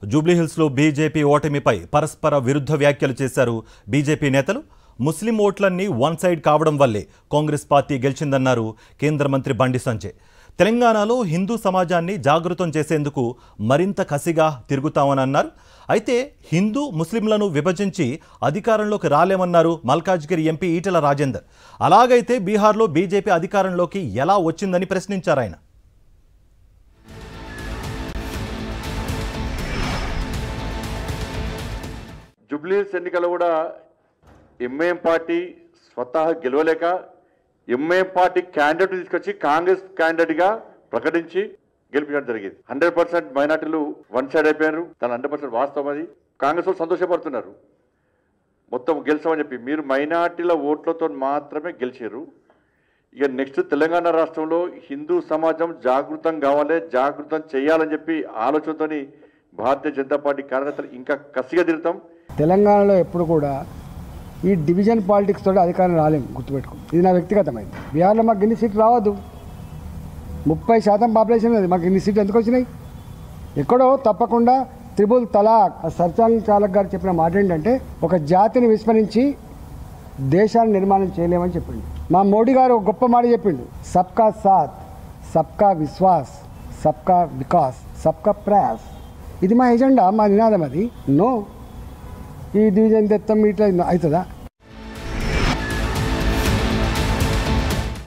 జూబ్లీహిల్స్లో బీజేపీ ఓటమిపై పరస్పర విరుద్ధ వ్యాఖ్యలు చేశారు బీజేపీ నేతలు. ముస్లిం ఓట్లన్నీ వన్ సైడ్ కావడం వల్లే కాంగ్రెస్ పార్టీ గెలిచిందన్నారు కేంద్ర మంత్రి బండి సంజయ్. తెలంగాణలో హిందూ సమాజాన్ని జాగృతం చేసేందుకు మరింత కసిగా తిరుగుతామని అన్నారు. అయితే హిందూ ముస్లింలను విభజించి అధికారంలోకి రాలేమన్నారు మల్కాజ్గిరి ఎంపీ ఈటెల రాజేందర్. అలాగైతే బీహార్లో బీజేపీ అధికారంలోకి ఎలా వచ్చిందని ప్రశ్నించారు ఆయన. జూబ్లీహిల్స్ ఎన్నికలు కూడా ఎంఐఎం పార్టీ స్వతహా గెలవలేక ఎంఐఎం పార్టీ క్యాండిడేట్ తీసుకొచ్చి కాంగ్రెస్ క్యాండిడేట్గా ప్రకటించి గెలిపించడం జరిగింది. 100% మైనార్టీలు వన్ సైడ్ అయిపోయారు. దాని 100% వాస్తవం. అది కాంగ్రెస్ వాళ్ళు సంతోషపడుతున్నారు మొత్తం గెలిచామని చెప్పి. మీరు మైనార్టీల ఓట్లతో మాత్రమే గెలిచారు. ఇక నెక్స్ట్ తెలంగాణ రాష్ట్రంలో హిందూ సమాజం జాగృతం కావాలి, జాగృతం చేయాలని చెప్పి ఆలోచనతో భారతీయ జనతా పార్టీ కార్యకర్తలు ఇంకా కసిగా తిరుగుతాం. తెలంగాణలో ఎప్పుడు కూడా ఈ డివిజన్ పాలిటిక్స్ తోటి అధికారం రాలేము, గుర్తుపెట్టుకోండి. ఇది నా వ్యక్తిగతమైంది. బీహార్లో మాకు ఇన్ని సీట్లు రావద్దు, 30% పాపులేషన్ అది. మాకు ఇన్ని సీట్లు ఎందుకు వచ్చినాయి? ఎక్కడో తప్పకుండా త్రిబుల్ తలాక్. సర్చాలక్ గారు చెప్పిన మాట ఏంటంటే, ఒక జాతిని విస్మరించి దేశాన్ని నిర్మాణం చేయలేమని చెప్పిండు. మా మోడీ గారు ఒక గొప్ప మాట చెప్పిండు, సబ్కా సాత్, సబ్కా విశ్వాస్, సబ్కా వికాస్, సబ్కా ప్రయాస్. ఇది మా ఎజెండా, మా నినాదం. అది నో ఈ డివిజన్ తెత్తం ఇట్లా అవుతుందా?